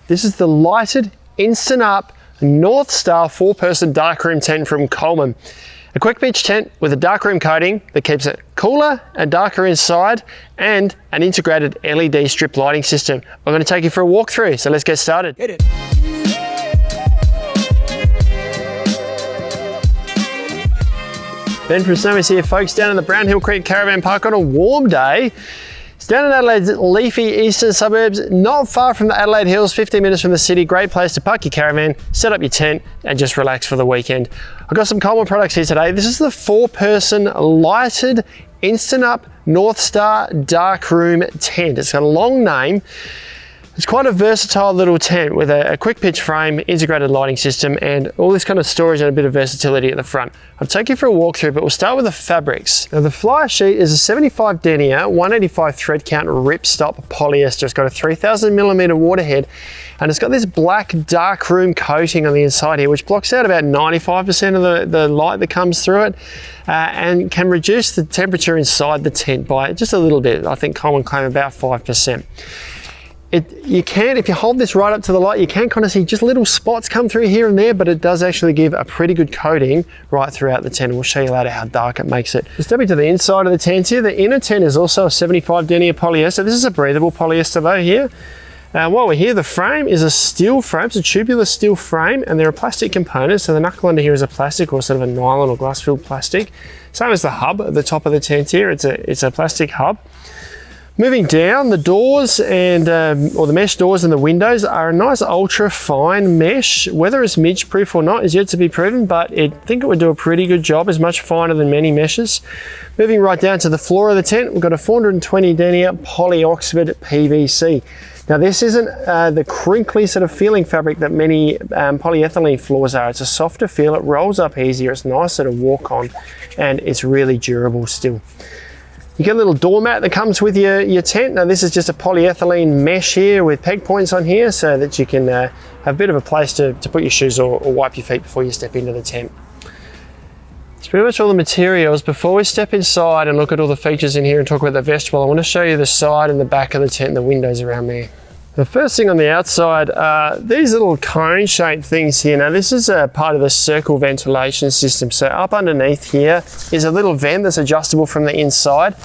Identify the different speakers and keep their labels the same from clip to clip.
Speaker 1: This is the Lighted Instant Up Northstar 4-person darkroom tent from Coleman. A quick pitch tent with a darkroom coating that keeps it cooler and darker inside, and an integrated LED strip lighting system. I'm going to take you for a walkthrough, so let's get started.
Speaker 2: Hit it.
Speaker 1: Ben from Snooze here, folks, down in the Brownhill Creek Caravan Park on a warm day. It's down in Adelaide's leafy eastern suburbs, not far from the Adelaide Hills, 15 minutes from the city. Great place to park your caravan, set up your tent, and just relax for the weekend. I've got some Coleman products here today. This is the 4-person Lighted Instant Up Northstar Dark Room Tent. It's got a long name. It's quite a versatile little tent with a quick pitch frame, integrated lighting system, and all this kind of storage and a bit of versatility at the front. I'll take you for a walkthrough, but we'll start with the fabrics. Now, the flyer sheet is a 75 denier, 185 thread count ripstop polyester. It's got a 3000mm waterhead, and it's got this black dark room coating on the inside here, which blocks out about 95% of the light that comes through it, and can reduce the temperature inside the tent by just a little bit. I think Coleman claim about 5%. You can, if you hold this right up to the light, you can kind of see just little spots come through here and there, but it does actually give a pretty good coating right throughout the tent. We'll show you later how dark it makes it. Just stepping to the inside of the tent here, the inner tent is also a 75 denier polyester. This is a breathable polyester though here. While we're here, the frame is a steel frame. It's a tubular steel frame, and there are plastic components. So the knuckle under here is a plastic, or sort of a nylon or glass filled plastic. Same as the hub at the top of the tent here. It's a plastic hub. Moving down, the doors and or the mesh doors and the windows are a nice ultra fine mesh. Whether it's midge proof or not is yet to be proven, but I think it would do a pretty good job. It's much finer than many meshes. Moving right down to the floor of the tent, we've got a 420 denier poly Oxford PVC. Now, this isn't the crinkly sort of feeling fabric that many polyethylene floors are. It's a softer feel, it rolls up easier, it's nicer to walk on, and it's really durable still. You get a little doormat that comes with your tent. Now, this is just a polyethylene mesh here with peg points on here so that you can have a bit of a place to put your shoes or wipe your feet before you step into the tent. It's pretty much all the materials. Before we step inside and look at all the features in here and talk about the vestibule, I want to show you the side and the back of the tent and the windows around there. The first thing on the outside are these little cone-shaped things here. Now, this is a part of the circle ventilation system. So up underneath here is a little vent that's adjustable from the inside.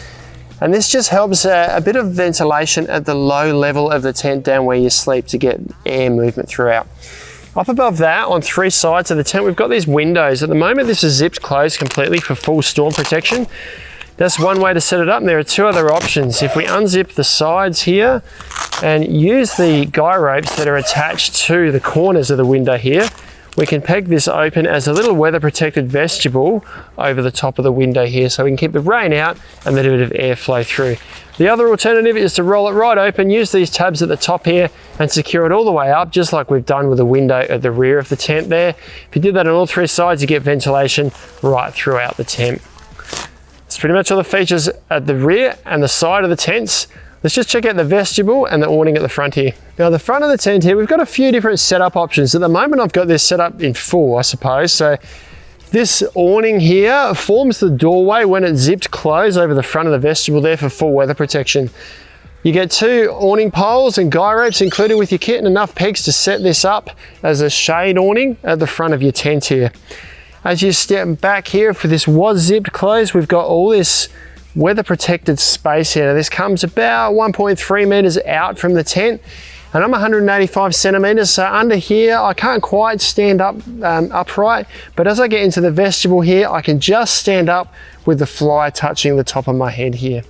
Speaker 1: And this just helps a bit of ventilation at the low level of the tent down where you sleep to get air movement throughout. Up above that, on 3 sides of the tent, we've got these windows. At the moment, this is zipped closed completely for full storm protection. That's one way to set it up, and there are 2 other options. If we unzip the sides here and use the guy ropes that are attached to the corners of the window here, we can peg this open as a little weather protected vestibule over the top of the window here, so we can keep the rain out and let a bit of air flow through. The other alternative is to roll it right open, use these tabs at the top here and secure it all the way up, just like we've done with the window at the rear of the tent there. If you did that on all 3 sides, you get ventilation right throughout the tent. It's pretty much all the features at the rear and the side of the tents. Let's just check out the vestibule and the awning at the front here. Now, the front of the tent here, we've got a few different setup options. At the moment, I've got this set up in 4, I suppose. So this awning here forms the doorway when it's zipped closed over the front of the vestibule there for full weather protection. You get 2 awning poles and guy ropes included with your kit, and enough pegs to set this up as a shade awning at the front of your tent here. As you step back here, if this was zipped closed, we've got all this weather protected space here. Now, this comes about 1.3 meters out from the tent, and I'm 185 centimeters, so under here I can't quite stand up upright, but as I get into the vestibule here, I can just stand up with the flyer touching the top of my head here.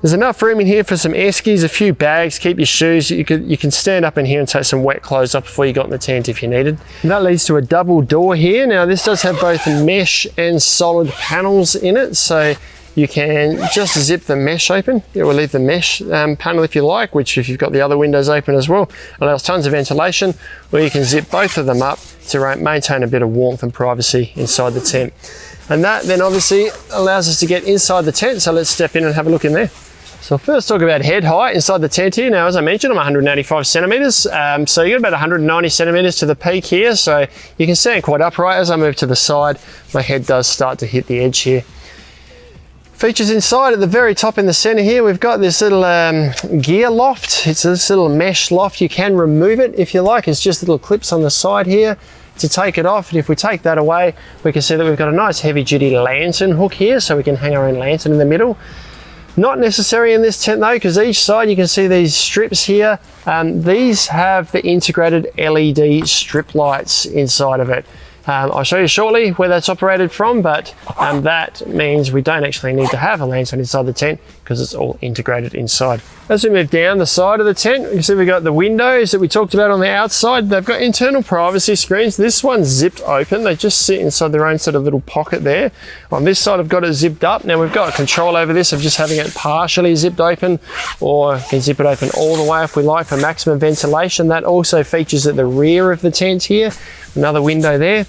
Speaker 1: There's enough room in here for some air skis, a few bags, keep your shoes. You can stand up in here and take some wet clothes off before you got in the tent if you needed. And that leads to a double door here. Now, this does have both mesh and solid panels in it, so you can just zip the mesh open. It will leave the mesh panel if you like, which if you've got the other windows open as well, allows tons of ventilation, or you can zip both of them up to maintain a bit of warmth and privacy inside the tent. And that then obviously allows us to get inside the tent, so let's step in and have a look in there. So I'll first talk about head height inside the tent here. Now, as I mentioned, I'm 185 centimeters. So you got about 190 centimeters to the peak here. So you can stand quite upright. As I move to the side, my head does start to hit the edge here. Features inside at the very top in the center here, we've got this little gear loft. It's this little mesh loft. You can remove it if you like. It's just little clips on the side here to take it off. And if we take that away, we can see that we've got a nice heavy duty lantern hook here, so we can hang our own lantern in the middle. Not necessary in this tent though, because each side you can see these strips here. These have the integrated LED strip lights inside of it. I'll show you shortly where that's operated from, but that means we don't actually need to have a lantern inside the tent because it's all integrated inside. As we move down the side of the tent, you can see we've got the windows that we talked about on the outside. They've got internal privacy screens. This one's zipped open. They just sit inside their own sort of little pocket there. On this side, I've got it zipped up. Now we've got control over this of just having it partially zipped open, or we can zip it open all the way if we like for maximum ventilation. That also features at the rear of the tent here. Another window there.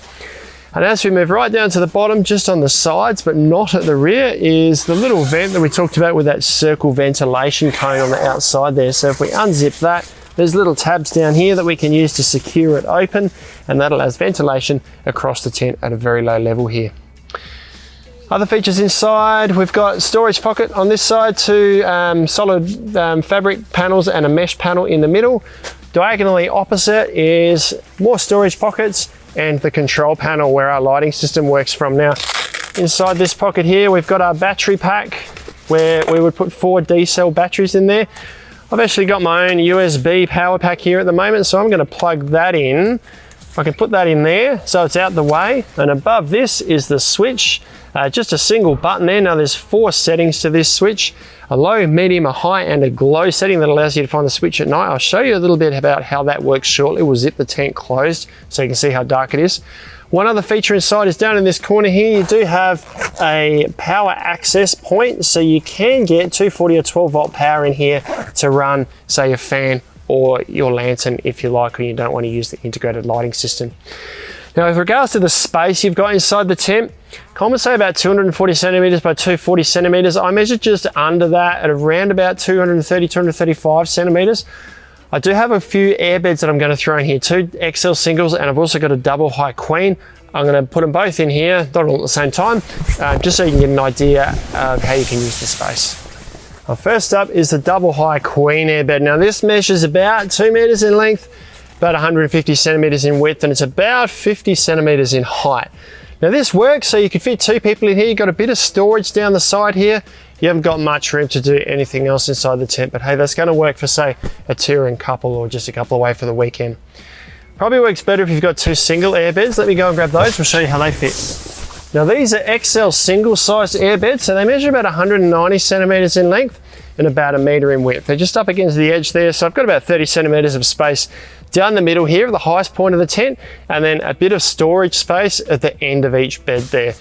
Speaker 1: And as we move right down to the bottom, just on the sides, but not at the rear, is the little vent that we talked about with that circle ventilation cone on the outside there. So if we unzip that, there's little tabs down here that we can use to secure it open, and that allows ventilation across the tent at a very low level here. Other features inside, we've got storage pocket on this side, two solid fabric panels and a mesh panel in the middle. Diagonally opposite is more storage pockets and the control panel where our lighting system works from. Now, inside this pocket here, we've got our battery pack where we would put 4 D-cell batteries in there. I've actually got my own USB power pack here at the moment, so I'm going to plug that in. I can put that in there so it's out the way, and above this is the switch. Just a single button there. Now there's 4 settings to this switch: a low, medium, a high, and a glow setting that allows you to find the switch at night. I'll show you a little bit about how that works shortly. We'll zip the tent closed so you can see how dark it is. One other feature inside is down in this corner here, you do have a power access point, so you can get 240 or 12 volt power in here to run, say, your fan or your lantern if you like, or you don't want to use the integrated lighting system. Now, with regards to the space you've got inside the tent, Coleman say about 240 centimeters by 240 centimeters. I measured just under that at around about 230, 235 centimeters. I do have a few airbeds that I'm going to throw in here, 2 XL singles, and I've also got a double high queen. I'm going to put them both in here, not all at the same time, just so you can get an idea of how you can use the space. Well, first up is the double high queen airbed. Now this measures about 2 meters in length, about 150 centimeters in width, and it's about 50 centimeters in height. Now this works so you can fit 2 people in here. You've got a bit of storage down the side here. You haven't got much room to do anything else inside the tent, but hey, that's going to work for, say, a touring couple or just a couple away for the weekend. Probably works better if you've got 2 single airbeds. Let me go and grab those. We'll show you how they fit. Now these are XL single sized airbeds, so they measure about 190 centimeters in length and about 1 meter in width. They're just up against the edge there, so I've got about 30 centimeters of space down the middle here at the highest point of the tent, and then a bit of storage space at the end of each bed there.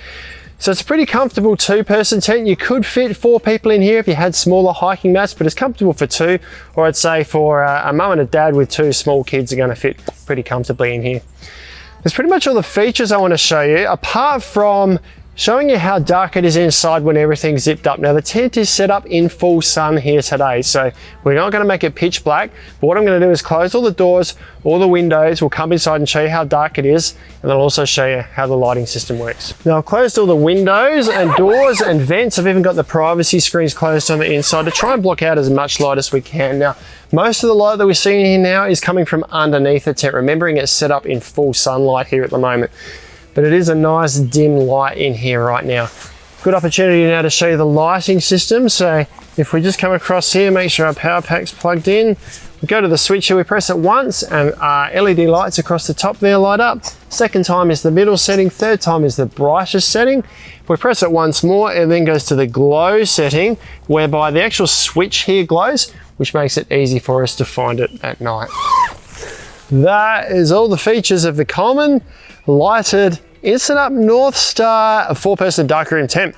Speaker 1: So it's a pretty comfortable 2-person tent. You could fit 4 people in here if you had smaller hiking mats, but it's comfortable for 2, or I'd say for a mum and a dad with 2 small kids are going to fit pretty comfortably in here. That's pretty much all the features I want to show you, apart from showing you how dark it is inside when everything's zipped up. Now the tent is set up in full sun here today, so we're not going to make it pitch black, but what I'm going to do is close all the doors, all the windows. We'll come inside and show you how dark it is, and I'll also show you how the lighting system works. Now I've closed all the windows and doors and vents. I've even got the privacy screens closed on the inside to try and block out as much light as we can. Now most of the light that we're seeing here now is coming from underneath the tent, remembering it's set up in full sunlight here at the moment. But it is a nice dim light in here right now. Good opportunity now to show you the lighting system. So if we just come across here, make sure our power pack's plugged in. We go to the switch here, we press it once, and our LED lights across the top there light up. Second time is the middle setting, third time is the brightest setting. If we press it once more, it then goes to the glow setting, whereby the actual switch here glows, which makes it easy for us to find it at night. That is all the features of the Coleman Lighted Instant Up Northstar 4-person darkroom tent.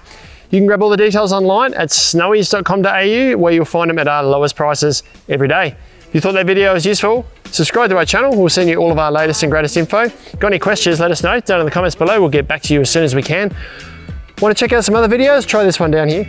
Speaker 1: You can grab all the details online at snowies.com.au, where you'll find them at our lowest prices every day. If you thought that video was useful, subscribe to our channel. We'll send you all of our latest and greatest info. Got any questions, let us know down in the comments below. We'll get back to you as soon as we can. Want to check out some other videos? Try this one down here.